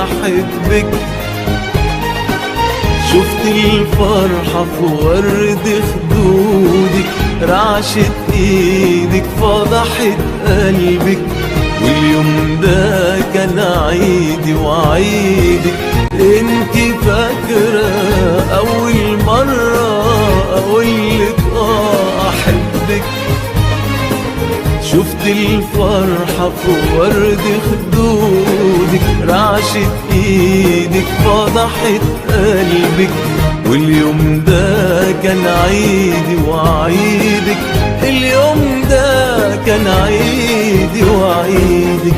أحبك. شفت الفرحة في ورد خدودك، رعشة ايدك فضحت قلبك، واليوم ده كان عيدي وعيدك. انتي فاكرة أول مرة أقولك أحبك؟ شفت الفرحة في ورد خدودك، رعشة ايدك فضحت قلبك، واليوم ده كان عيدي وعيدك. اليوم ده كان عيدي وعيدك.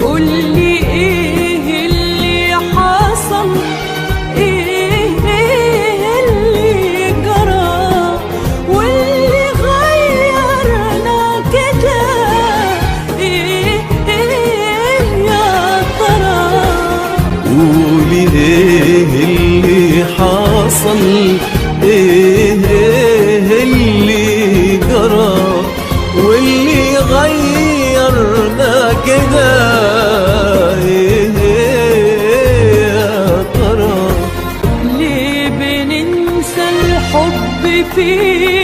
قولي ايه اللي حصل، ايه اللي جرى، واللي غيرنا كده ايه يا ترى؟ ليه بننسى الحب في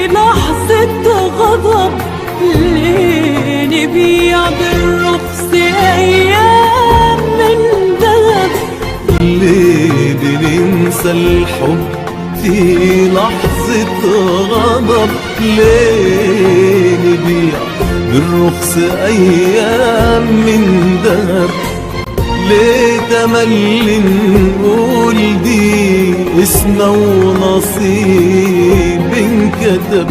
لحظة غضب؟ ليه نبيع بالرخص أيام من ذهب؟ ليه بننسى الحب في لحظة غضب؟ ليه نبيع بالرخص أيام من دهب؟ ليه تملي نقول دي اسمه ونصيب انكتب؟